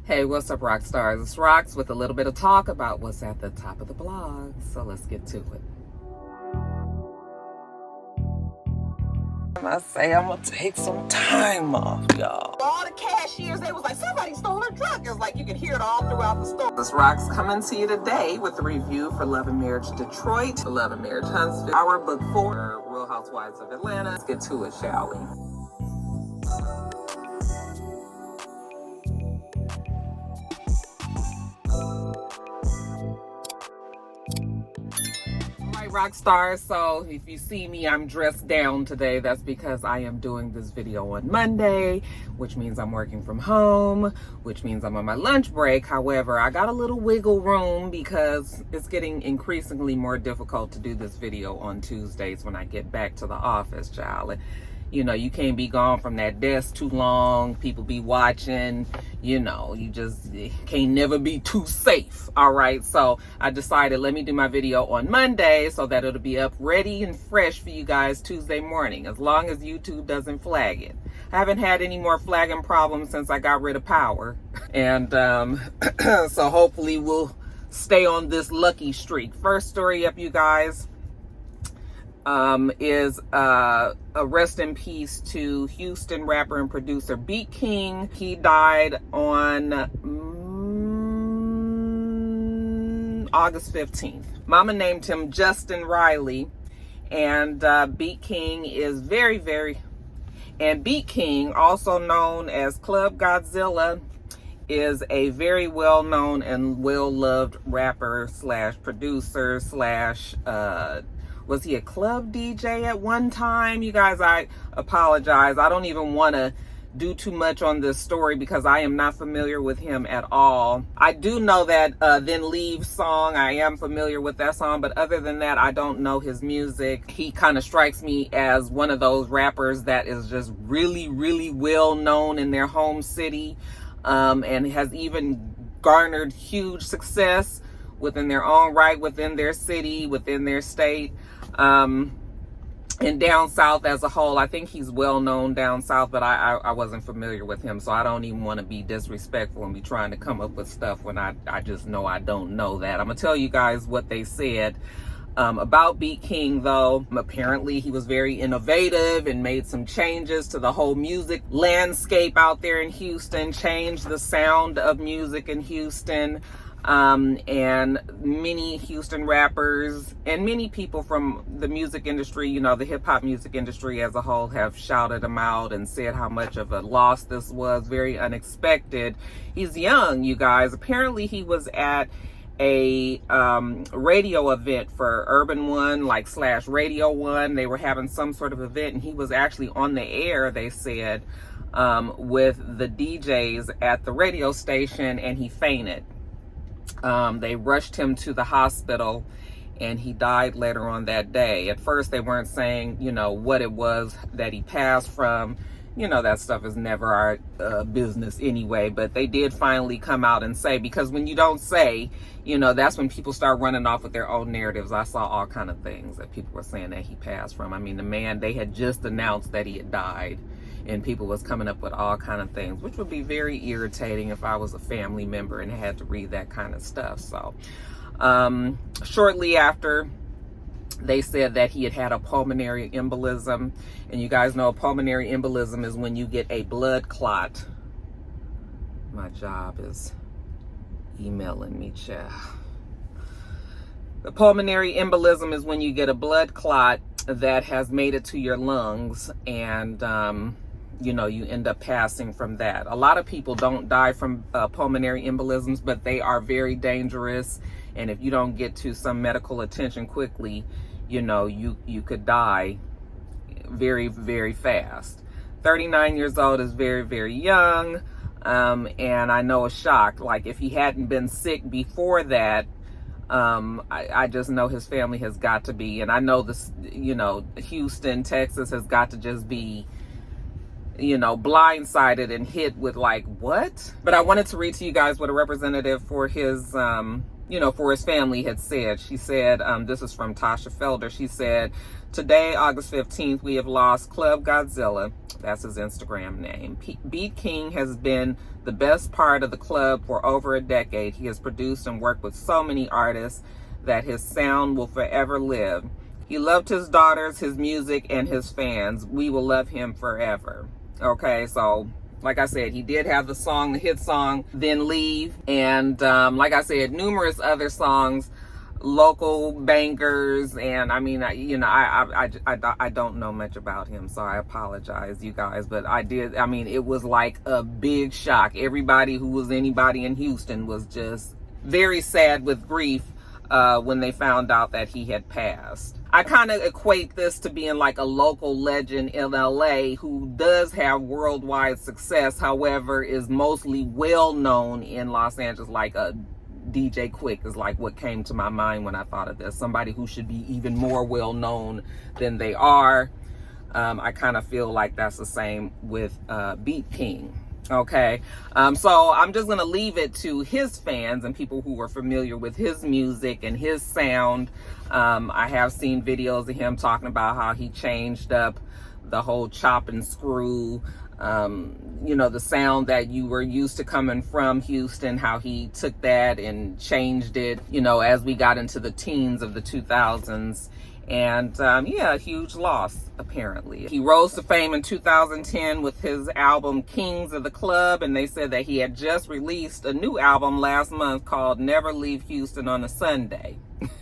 Hey, what's up, Roxstars? It's Rox with a little bit of talk about what's at the top of the blog. So let's get to it. I say I'm gonna take some time off, y'all. All the cashiers, they was like, somebody stole her truck. It was like you could hear it all throughout the store. This Rox coming to you today with a review for Love and Marriage Detroit, Love and Marriage Huntsville, our book 4, Real Housewives of Atlanta. Let's get to it, shall we? Roxstars, so if you see me, I'm dressed down today. That's because I am doing this video on Monday, which means I'm working from home, which means I'm on my lunch break. However, I got a little wiggle room because it's getting increasingly more difficult to do this video on Tuesdays when I get back to the office, child. You know, you can't be gone from that desk too long. People be watching, you know, you just can't never be too safe. All right. So I decided, let me do my video on Monday so that it'll be up ready and fresh for you guys Tuesday morning, as long as YouTube doesn't flag it. I haven't had any more flagging problems since I got rid of power. And so hopefully we'll stay on this lucky streak. First story up, you guys. Is a rest in peace to Houston rapper and producer Beat King. He died on August 15th. Mama named him Justin Riley, and Beat King is Beat King, also known as Club Godzilla, is a very well-known and well-loved rapper slash producer slash was he a club DJ at one time? You guys, I apologize. I don't even want to do too much on this story because I am not familiar with him at all. I do know that Then Leave song. I am familiar with that song, but other than that, I don't know his music. He kind of strikes me as one of those rappers that is just really, really well known in their home city, and has even garnered huge success within their own right, within their city, within their state, and down south as a whole. I think he's well known down south, but I wasn't familiar with him, so I don't even want to be disrespectful and be trying to come up with stuff when I just know I don't know that. I'm gonna tell you guys what they said about Beat King, though. Apparently he was very innovative and made some changes to the whole music landscape out there in Houston, changed the sound of music in Houston. And many Houston rappers and many people from the music industry, you know, the hip hop music industry as a whole, have shouted him out and said how much of a loss this was. Very unexpected. He's young, you guys. Apparently he was at a radio event for Urban One, like / Radio One. They were having some sort of event, and he was actually on the air, they said, with the DJs at the radio station, and he fainted. They rushed him to the hospital, and he died later on that day. At first, they weren't saying, you know, what it was that he passed from. You know, that stuff is never our business anyway. But they did finally come out and say, because when you don't say, you know, that's when people start running off with their own narratives. I saw all kind of things that people were saying that he passed from. I mean, the man, they had just announced that he had died, and people was coming up with all kind of things, which would be very irritating if I was a family member and had to read that kind of stuff. So shortly after, they said that he had a pulmonary embolism. And you guys know a pulmonary embolism is when you get a blood clot. My job is emailing me, child. The pulmonary embolism is when you get a blood clot that has made it to your lungs, and you know, you end up passing from that. A lot of people don't die from pulmonary embolisms, but they are very dangerous. And if you don't get to some medical attention quickly, you know, you could die very, very fast. 39 years old is very, very young. And I know a shock. Like, if he hadn't been sick before that, I just know his family has got to be, and I know this, you know, Houston, Texas has got to just be, you know, blindsided and hit with like, what? But I wanted to read to you guys what a representative for his for his family had said. She said, this is from Tasha Felder. She said, today, August 15th, we have lost Club Godzilla. That's his Instagram name. Beat King has been the best part of the club for over a decade. He has produced and worked with so many artists that his sound will forever live. He loved his daughters, his music, and his fans. We will love him forever. Okay, so like I said, he did have the hit song, Then Leave. And like I said, numerous other songs, local bangers. And I mean, I don't know much about him, so I apologize, you guys. But it was like a big shock. Everybody who was anybody in Houston was just very sad with grief when they found out that he had passed. I kind of equate this to being like a local legend in LA who does have worldwide success, however, is mostly well known in Los Angeles. Like a DJ Quick is like what came to my mind when I thought of this. Somebody who should be even more well known than they are. I kind of feel like that's the same with Beat King. Okay, so I'm just gonna leave it to his fans and people who are familiar with his music and his sound. I have seen videos of him talking about how he changed up the whole chop and screw, the sound that you were used to coming from Houston, how he took that and changed it, as we got into the teens of the 2000s. And a huge loss, apparently. He rose to fame in 2010 with his album Kings of the Club, and they said that he had just released a new album last month called Never Leave Houston on a Sunday.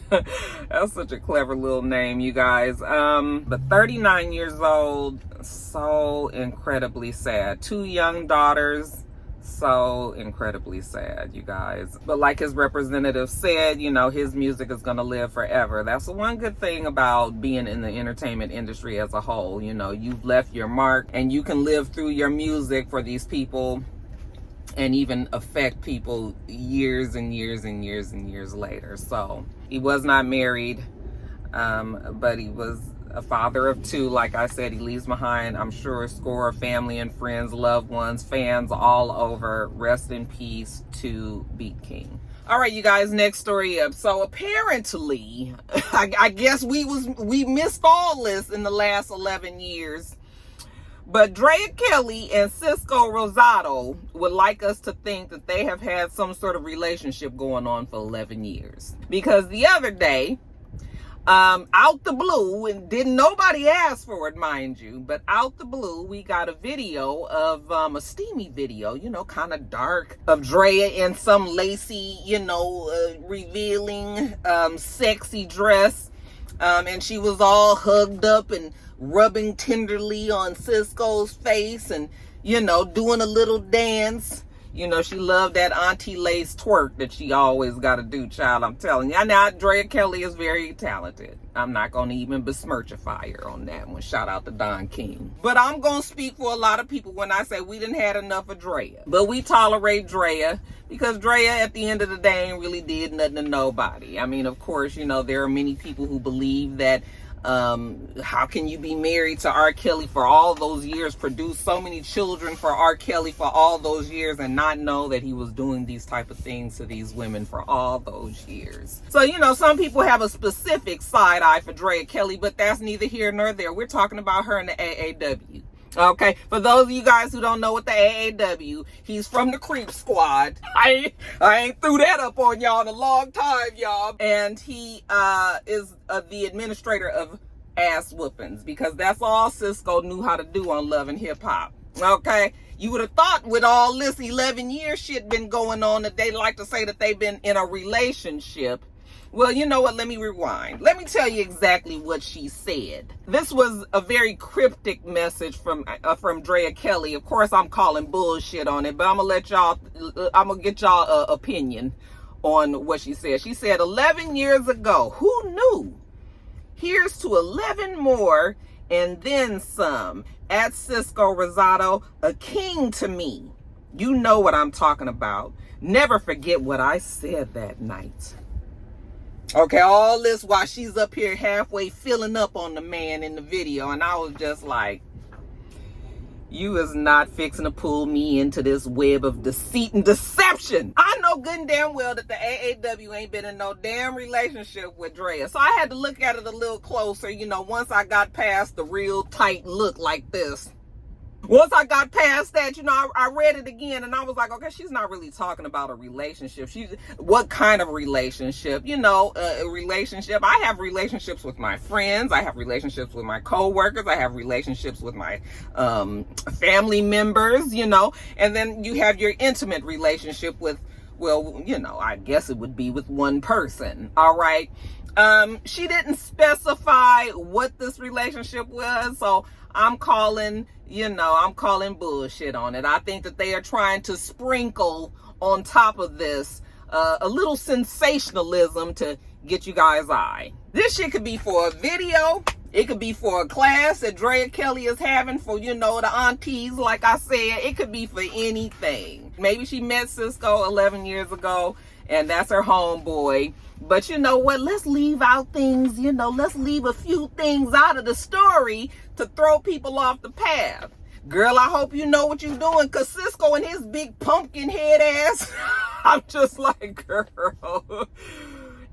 That's such a clever little name, you guys. But 39 years old, so incredibly sad. 2 young daughters. So incredibly sad, you guys. But like his representative said, his music is going to live forever. That's the one good thing about being in the entertainment industry as a whole. You've left your mark, and you can live through your music for these people and even affect people years and years and years and years later. So he was not married, but he was a father of 2. Like I said, he leaves behind, I'm sure, a score of family and friends, loved ones, fans all over. Rest in peace to Beat King. All right, you guys, next story up. So apparently, I guess we missed all this in the last 11 years. But Drea Kelly and Cisco Rosado would like us to think that they have had some sort of relationship going on for 11 years. Because the other day, out the blue, and didn't nobody ask for it, mind you, but out the blue, we got a video of a steamy video, kind of dark, of Drea in some lacy, revealing, sexy dress. And she was all hugged up and rubbing tenderly on Cisco's face and, doing a little dance. She loved that Auntie Lace twerk that she always got to do, child. I'm telling you. Now, Drea Kelly is very talented. I'm not going to even besmirchify her on that one. Shout out to Don King. But I'm going to speak for a lot of people when I say we didn't had enough of Drea. But we tolerate Drea because Drea, at the end of the day, ain't really did nothing to nobody. I mean, of course, there are many people who believe that how can you be married to R. Kelly for all those years, produce so many children for R. Kelly for all those years, and not know that he was doing these type of things to these women for all those years? So, some people have a specific side eye for Drea Kelly, but that's neither here nor there. We're talking about her in the AAW. Okay, for those of you guys who don't know what the AAW, he's from the Creep Squad. I ain't threw that up on y'all in a long time, y'all. And he is the administrator of ass whoopings, because that's all Cisco knew how to do on Love and Hip Hop. Okay, you would have thought with all this 11 year shit been going on that they like to say that they've been in a relationship. Well, you know what? Let me rewind. Let me tell you exactly what she said. This was a very cryptic message from Drea Kelly. Of course, I'm calling bullshit on it, but I'm gonna get y'all opinion on what she said. She said, 11 years ago, who knew? Here's to 11 more and then some. At Cisco Rosado, a king to me. You know what I'm talking about. Never forget what I said that night. Okay, all this while she's up here halfway filling up on the man in the video. And I was just like, you is not fixing to pull me into this web of deceit and deception. I know know good and damn well that the AAW ain't been in no damn relationship with Drea. So I had to look at it a little closer, you know, once I got past the real tight look like this. Once I got past that, you know, I read it again and I was like, okay, she's not really talking about a relationship. What kind of relationship? You know, a relationship. I have relationships with my friends. I have relationships with my coworkers. I have relationships with my family members, you know, and then you have your intimate relationship with, well, you know, I guess it would be with one person. All right. She didn't specify what this relationship was, so I'm calling bullshit on it. I think that they are trying to sprinkle on top of this a little sensationalism to get you guys' eye. This shit could be for a video. It could be for a class that Drea Kelly is having for, you know, the aunties, like I said. It could be for anything. Maybe she met Cisco 11 years ago, and that's her homeboy. But you know what? Let's leave out things, you know, let's leave a few things out of the story to throw people off the path. Girl, I hope you know what you're doing, because Cisco and his big pumpkin head ass, I'm just like, girl.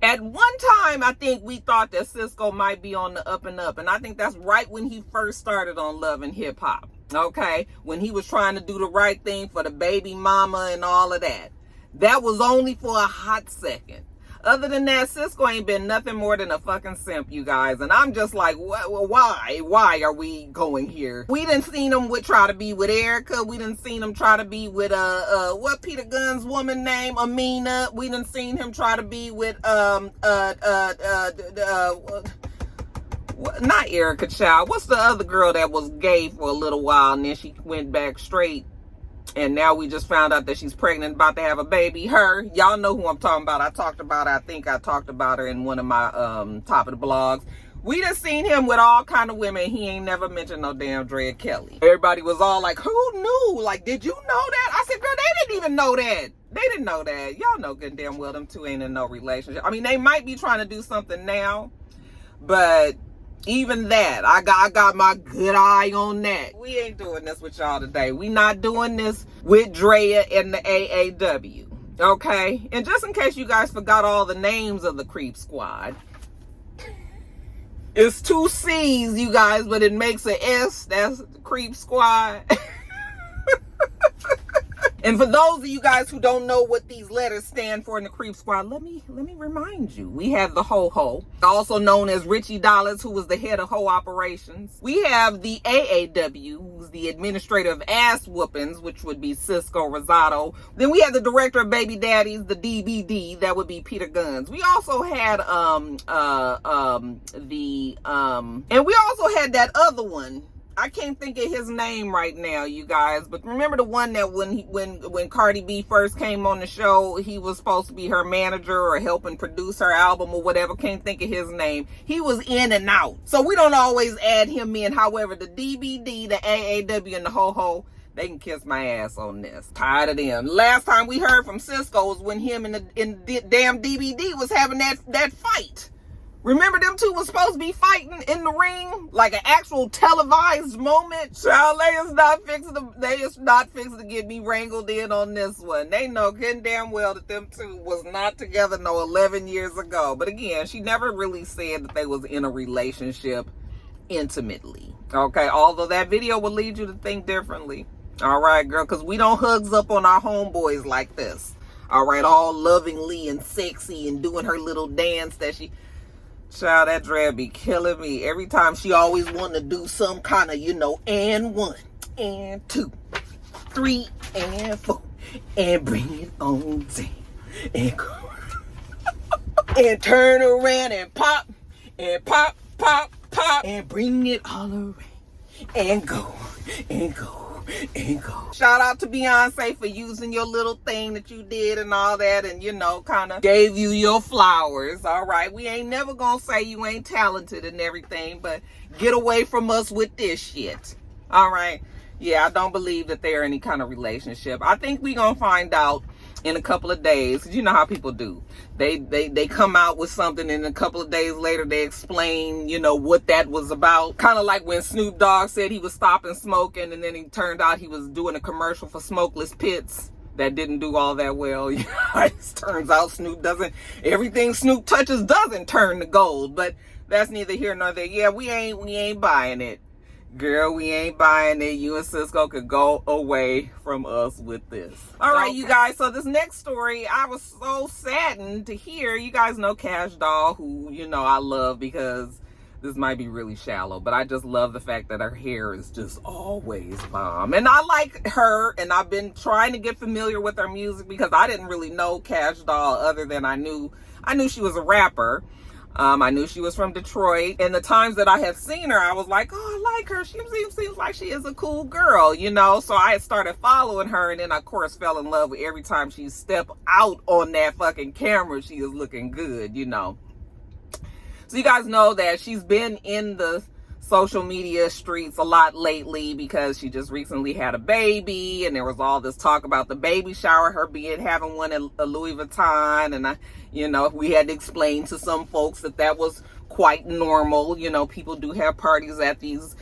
At one time, I think we thought that Cisco might be on the up and up. And I think that's right when he first started on Love and Hip Hop. Okay? When he was trying to do the right thing for the baby mama and all of that. That was only for a hot second. Other than that, Cisco ain't been nothing more than a fucking simp, you guys. And I'm just like, why? Why are we going here? We done seen him try to be with Erica. We done seen him try to be with, what Peter Gunn's woman name? Amina. We done seen him try to be with, not Erica Child. What's the other girl that was gay for a little while and then she went back straight? And now we just found out that she's pregnant, about to have a baby. Her, y'all know who I'm talking about. I think I talked about her in one of my top of the blogs. We done seen him with all kind of women. He ain't never mentioned no damn Drea Kelly. Everybody was all like, who knew? Like, did you know that? I said, girl, they didn't even know that. They didn't know that. Y'all know good and damn well them two ain't in no relationship. I mean, they might be trying to do something now, but even that, I got my good eye on that. We ain't doing this with y'all today. We not doing this with Drea and the AAW. Okay? And just in case you guys forgot all the names of the Creep Squad, it's 2 C's, you guys, but it makes an S. That's the Creep Squad. And for those of you guys who don't know what these letters stand for in the Creep Squad, let me remind you. We have the Ho-Ho, also known as Richie Dollars, who was the head of Ho Operations. We have the AAW, who's the administrator of ass whoopings, which would be Cisco Rosado. Then we have the director of Baby Daddies, the DBD, that would be Peter Guns. We also had and we also had that other one. I can't think of his name right now, you guys, but remember the one that when Cardi B first came on the show, he was supposed to be her manager or helping produce her album or whatever. Can't think of his name. He was in and out, so we don't always add him in. However, the DBD, the AAW, and the Ho-Ho, they can kiss my ass on this. Tired of them. Last time we heard from Cisco was when him and the damn DBD was having that fight. Remember them two was supposed to be fighting in the ring? Like an actual televised moment? Child, they is not fixing to get me wrangled in on this one. They know good and damn well that them two was not together no 11 years ago. But again, she never really said that they was in a relationship intimately. Okay, although that video would lead you to think differently. All right, girl, because we don't hugs up on our homeboys like this. All right, all lovingly and sexy and doing her little dance that she... Child, that Drea be killing me. Every time she always want to do some kind of, you know, and 1, and 2, 3, and 4, and bring it on down, and go, and turn around and pop, pop, pop, and bring it all around, and go, and go. Shout out to Beyonce for using your little thing that you did and all that, and you know, kind of gave you your flowers. All right, we ain't never gonna say you ain't talented and everything, but get away from us with this shit. All right, yeah, I don't believe that they're any kind of relationship. I think we gonna find out in a couple of days. You know how people do. They come out with something and a couple of days later they explain, you know, what that was about. Kind of like when Snoop Dogg said he was stopping smoking and then it turned out he was doing a commercial for smokeless pits. that didn't do all that well. It turns out everything Snoop touches doesn't turn to gold, but that's neither here nor there. Yeah, we ain't buying it. Girl, we ain't buying it. You and Cisco could go away from us with this. All right, you guys. So this next story, I was so saddened to hear. You guys know Cash Doll, who, I love, because this might be really shallow, but I just love the fact that her hair is just always bomb. And I like her, and I've been trying to get familiar with her music because I didn't really know Cash Doll other than I knew she was a rapper. I knew she was from Detroit, and the times that I have seen her, I was like, oh, I like her. She seems like she is a cool girl, So I had started following her, and then, of course, fell in love with every time she stepped out on that fucking camera. She is looking good, So you guys know that she's been in the social media streets a lot lately because she just recently had a baby, and there was all this talk about the baby shower, her having one at Louis Vuitton, and we had to explain to some folks that was quite normal. People do have parties at these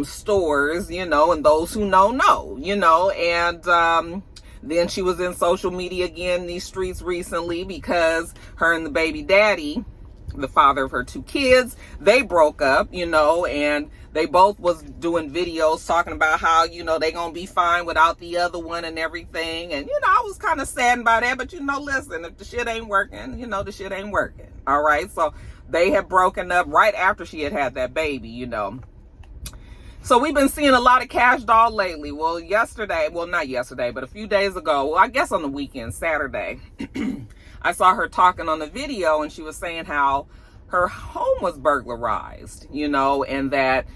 stores, and those who know, and then she was in social media again, these streets recently, because her and the baby daddy, the father of her 2 kids, they broke up, and they both was doing videos talking about how, they gonna be fine without the other one and everything. And, I was kind of saddened by that, but, listen, if the shit ain't working, the shit ain't working. All right. So they had broken up right after she had that baby, So we've been seeing a lot of Cash Doll lately. Well, not yesterday, but a few days ago, I guess on the weekend, Saturday, I saw her talking on the video, and she was saying how her home was burglarized, and that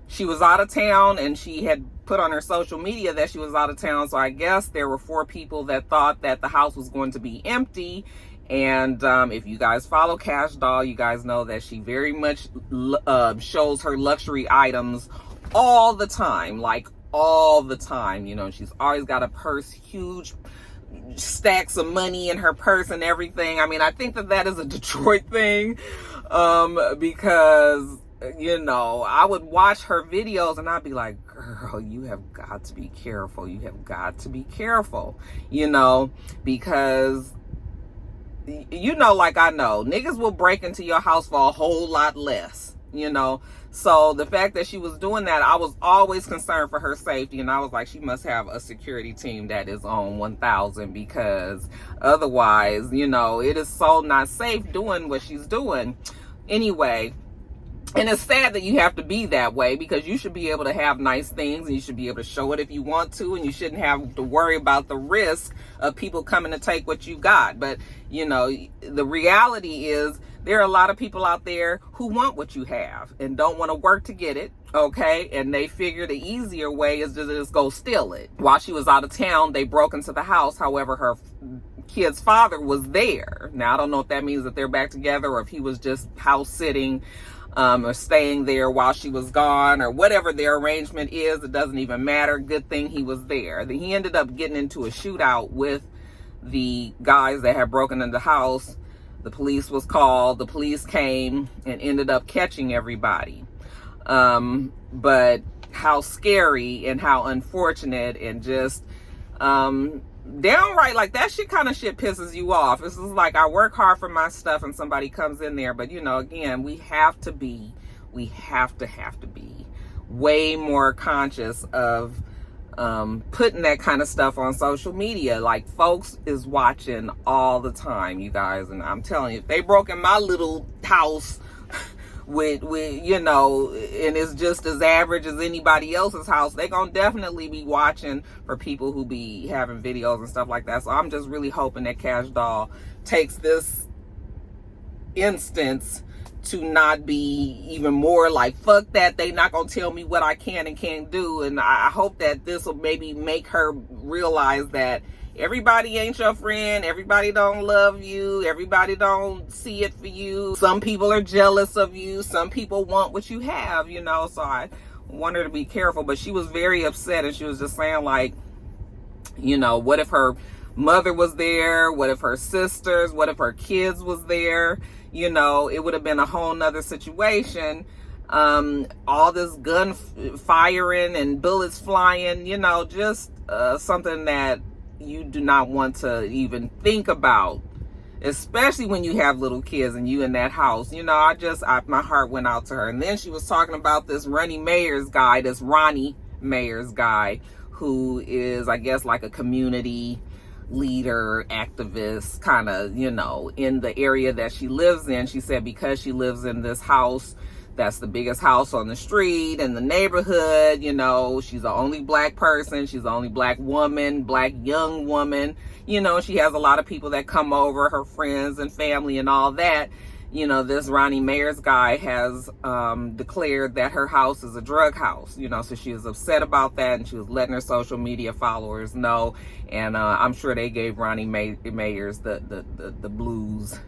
she was out of town, and she had put on her social media that she was out of town. So I guess there were 4 people that thought that the house was going to be empty. And if you guys follow Cash Doll, you guys know that she very much shows her luxury items all the time, like all the time. She's always got a purse, huge stacks of money in her purse and everything. I mean, I think that is a Detroit thing, because I would watch her videos and I'd be like, girl, you have got to be careful. You have got to be careful, because like I know, niggas will break into your house for a whole lot less, So the fact that she was doing that, I was always concerned for her safety. And I was like, she must have a security team that is on 1,000, because otherwise, it is so not safe doing what she's doing. Anyway, and it's sad that you have to be that way, because you should be able to have nice things, and you should be able to show it if you want to, and you shouldn't have to worry about the risk of people coming to take what you got. But, the reality is, there are a lot of people out there who want what you have and don't want to work to get it, okay? And they figure the easier way is to just go steal it. While she was out of town, they broke into the house. However, her kid's father was there. Now, I don't know if that means that they're back together, or if he was just house sitting or staying there while she was gone, or whatever their arrangement is. It doesn't even matter. Good thing he was there. Then he ended up getting into a shootout with the guys that had broken into the house. The police was called. The police came and ended up catching everybody. But how scary and how unfortunate, and just downright, like, that shit pisses you off. It's just like, I work hard for my stuff and somebody comes in there. But, again, we have to be way more conscious of putting that kind of stuff on social media. Like, folks is watching all the time, you guys, and I'm telling you, if they broke in my little house with and it's just as average as anybody else's house, they gonna definitely be watching for people who be having videos and stuff like that. So I'm just really hoping that Cash Doll takes this instance to not be even more like, fuck that, they not gonna tell me what I can and can't do. And I hope that this will maybe make her realize that everybody ain't your friend, everybody don't love you, everybody don't see it for you. Some people are jealous of you, some people want what you have, so I want her to be careful. But she was very upset, and she was just saying, like, what if her mother was there, what if her sisters, what if her kids was there? It would have been a whole nother situation. All this gun firing and bullets flying, just something that you do not want to even think about, especially when you have little kids and you in that house. You know, my heart went out to her. And then she was talking about this Ronnie Mayers guy, who is, I guess, like a community leader, activist, kind of, you know, in the area that she lives in. She said because she lives in this house that's the biggest house on the street in the neighborhood, you know, she's the only black person, she's the only black woman, black young woman, you know, she has a lot of people that come over, her friends and family and all that. You know, this Ronnie Mayers guy has declared that her house is a drug house, you know, so she was upset about that, and she was letting her social media followers know. And I'm sure they gave Ronnie Mayers the blues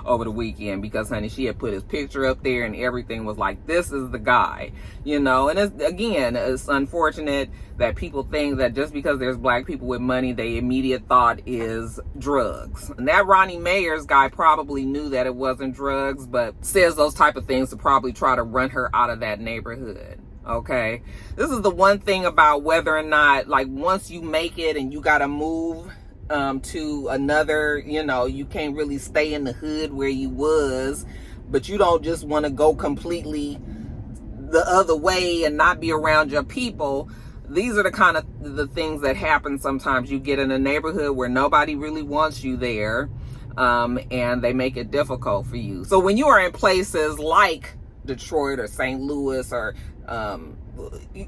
over the weekend, because, honey, she had put his picture up there and everything was like, this is the guy, you know. And it's unfortunate that people think that just because there's black people with money, their immediate thought is drugs. And that Ronnie Mayers guy probably knew that it wasn't drugs, but says those type of things to probably try to run her out of that neighborhood. Okay, this is the one thing about whether or not, like, once you make it and you gotta move to another, you know, you can't really stay in the hood where you was, but you don't just want to go completely the other way and not be around your people. These are the kind of the things that happen sometimes. You get in a neighborhood where nobody really wants you there, and they make it difficult for you. So when you are in places like Detroit or St. Louis, or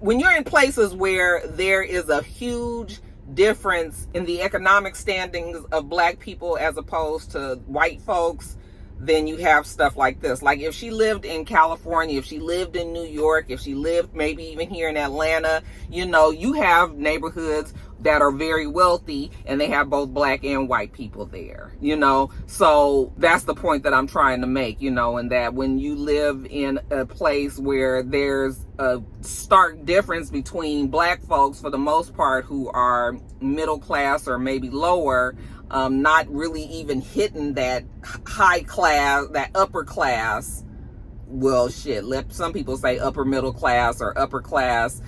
when you're in places where there is a huge difference in the economic standings of black people as opposed to white folks, then you have stuff like this. Like if she lived in California, if she lived in New York, if she lived maybe even here in Atlanta, you know, you have neighborhoods that are very wealthy and they have both black and white people there, you know. So that's the point that I'm trying to make, you know, and that when you live in a place where there's a stark difference between black folks, for the most part, who are middle class or maybe lower, not really even hitting that high class, that upper class, well, shit, let some people say upper middle class or upper class,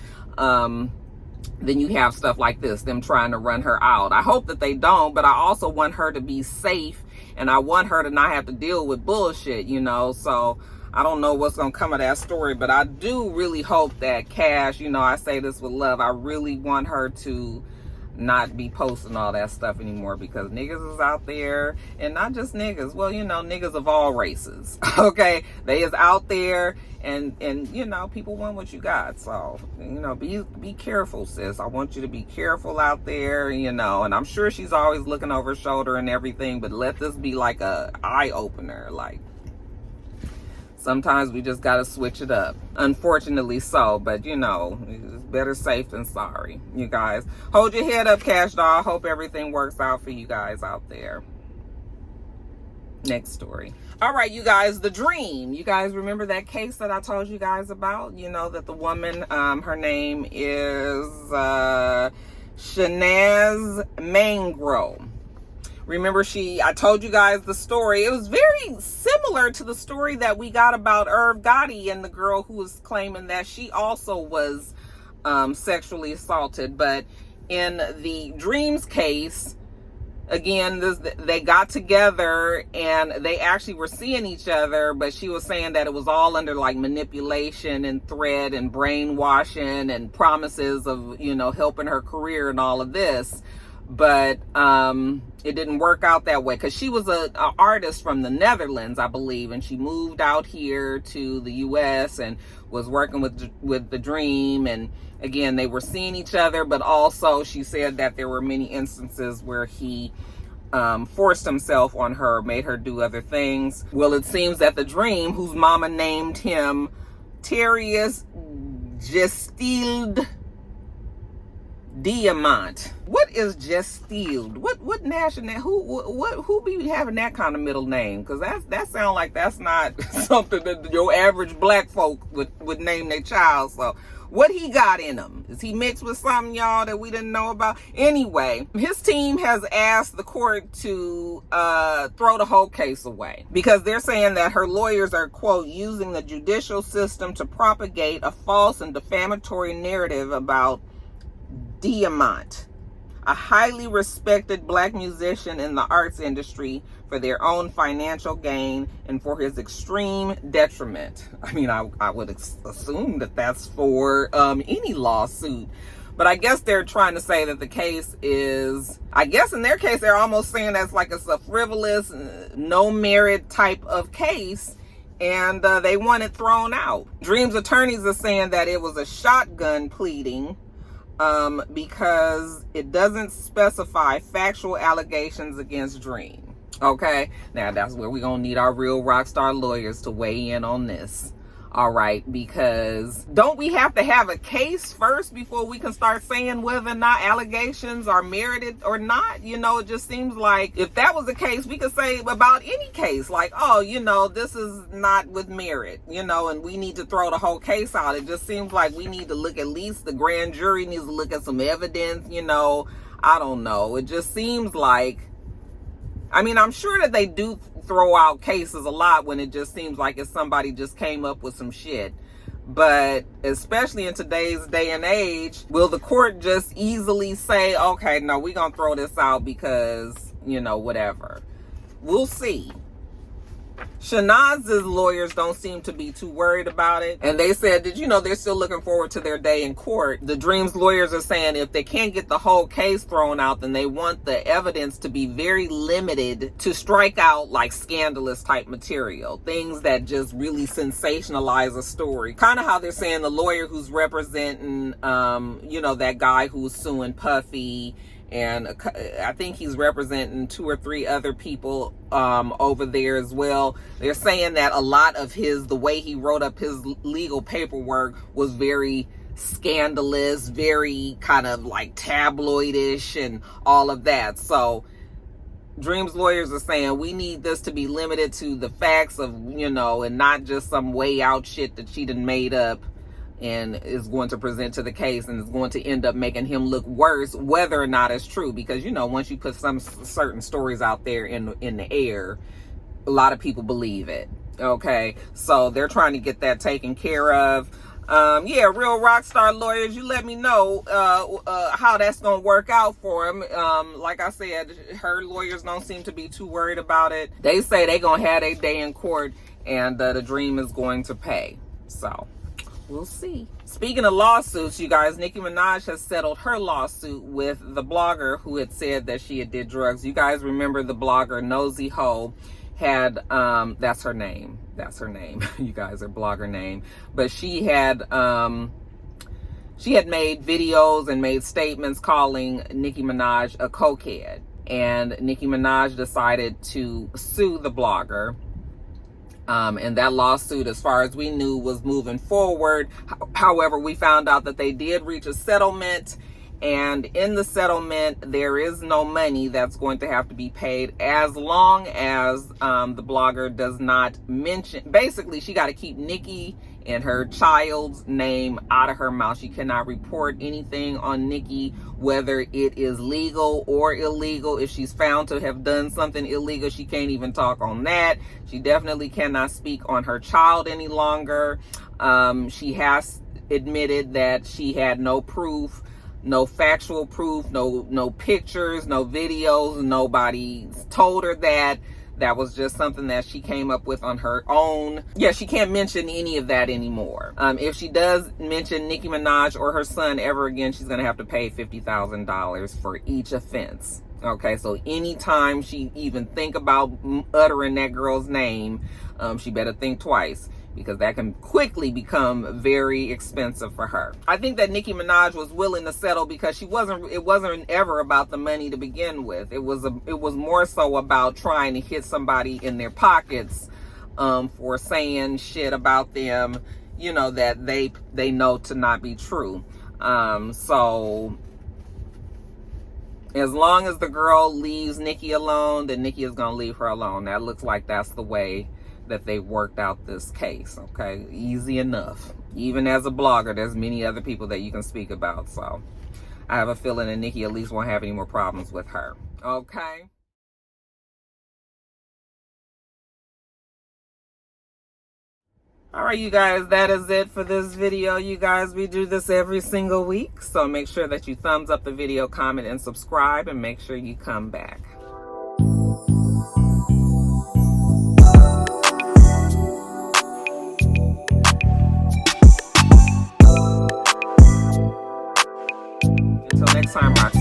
then you have stuff like this, them trying to run her out. I hope that they don't, but I also want her to be safe, and I want her to not have to deal with bullshit, you know. So I don't know what's going to come of that story, but I do really hope that Cash, you know, I say this with love, I really want her to not be posting all that stuff anymore, because niggas is out there, and not just niggas, well, you know, niggas of all races, okay, they is out there, and you know, people want what you got. So, you know, be careful, sis. I want you to be careful out there, you know. And I'm sure she's always looking over her shoulder and everything, but let this be like a eye opener. Like, sometimes we just gotta switch it up, unfortunately so. But you know, it's better safe than sorry. You guys, hold your head up, Cash Doll. Hope everything works out for you guys out there. Next story. All right, you guys, the Dream. You guys remember that case that I told you guys about? You know, that the woman, her name is Shanaz Mangro. Remember, I told you guys the story. It was very similar to the story that we got about Irv Gotti and the girl who was claiming that she also was sexually assaulted. But in the Dreams case, again, they got together and they actually were seeing each other, but she was saying that it was all under like manipulation and threat and brainwashing and promises of, you know, helping her career and all of this. But it didn't work out that way, because she was an artist from the Netherlands, I believe, and she moved out here to the US and was working with the Dream. And again, they were seeing each other, but also she said that there were many instances where he forced himself on her, made her do other things. Well, it seems that the Dream, whose mama named him Terius Gestild Diamant. What is Gestild? What national? Who be having that kind of middle name? Because that sounds like that's not something that your average black folk would name their child. So what he got in him? Is he mixed with something, y'all, that we didn't know about? Anyway, his team has asked the court to throw the whole case away, because they're saying that her lawyers are, quote, using the judicial system to propagate a false and defamatory narrative about Diamant. a highly respected black musician in the arts industry for their own financial gain and for his extreme detriment. I mean, I would assume that that's for any lawsuit. But I guess they're trying to say that the case is, I guess in their case, they're almost saying that's like it's a frivolous, no merit type of case. And they want it thrown out. Dream's attorneys are saying that it was a shotgun pleading because it doesn't specify factual allegations against Dream. Okay, now that's where we're gonna need our real rock star lawyers to weigh in on this. All right, because don't we have to have a case first before we can start saying whether or not allegations are merited or not? You know, it just seems like if that was the case, we could say about any case, like, oh, you know, this is not with merit, you know, and we need to throw the whole case out. It just seems like we need to look, at least the grand jury needs to look at some evidence, you know. I don't know. It just seems like, I mean, I'm sure that they do throw out cases a lot when it just seems like if somebody just came up with some shit. But especially in today's day and age, will the court just easily say, okay, no, we're going to throw this out because, you know, whatever. We'll see. Shanaz's lawyers don't seem to be too worried about it. And they said that, you know, they're still looking forward to their day in court. The Dream's lawyers are saying if they can't get the whole case thrown out, then they want the evidence to be very limited to strike out like scandalous type material. Things that just really sensationalize a story. Kind of how they're saying the lawyer who's representing, you know, that guy who's suing Puffy, and I think he's representing 2 or 3 other people over there as well. They're saying that a lot of the way he wrote up his legal paperwork was very scandalous, very kind of like tabloidish and all of that. So Dream's lawyers are saying we need this to be limited to the facts of, you know, and not just some way out shit that she done made up and is going to present to the case and is going to end up making him look worse, whether or not it's true. Because, you know, once you put some certain stories out there in the air, a lot of people believe it. Okay, so they're trying to get that taken care of. Yeah, real rock star lawyers, you let me know how that's gonna work out for him. Like I said, her lawyers don't seem to be too worried about it. They say they gonna have their day in court, and the Dream is going to pay. So we'll see. Speaking of lawsuits, you guys, Nicki Minaj has settled her lawsuit with the blogger who had said that she had did drugs. You guys remember the blogger Nosy Ho had, that's her name. You guys, her blogger name. But she had made videos and made statements calling Nicki Minaj a cokehead. And Nicki Minaj decided to sue the blogger. And that lawsuit, as far as we knew, was moving forward. However, we found out that they did reach a settlement, and in the settlement, there is no money that's going to have to be paid as long as the blogger does not mention. Basically, she got to keep Nicki and her child's name out of her mouth. She cannot report anything on Nicki, whether it is legal or illegal. If she's found to have done something illegal, she can't even talk on that. She definitely cannot speak on her child any longer. She has admitted that she had no proof, no factual proof, no pictures, no videos. Nobody told her that. That was just something that she came up with on her own. Yeah, she can't mention any of that anymore. If she does mention Nicki Minaj or her son ever again, she's going to have to pay $50,000 for each offense. Okay, so anytime she even think about uttering that girl's name, she better think twice, because that can quickly become very expensive for her. I think that Nicki Minaj was willing to settle because it wasn't ever about the money to begin with. It was more so about trying to hit somebody in their pockets for saying shit about them, you know, that they know to not be true. So as long as the girl leaves Nicki alone, then Nicki is gonna leave her alone. That looks like that's the way that they worked out this case. Okay, easy enough. Even as a blogger, there's many other people that you can speak about. So I have a feeling that Nicki at least won't have any more problems with her. Okay. All right, you guys, that is it for this video. You guys, we do this every single week. So make sure that you thumbs up the video, comment, and subscribe, and make sure you come back. Until next time, Roxanne.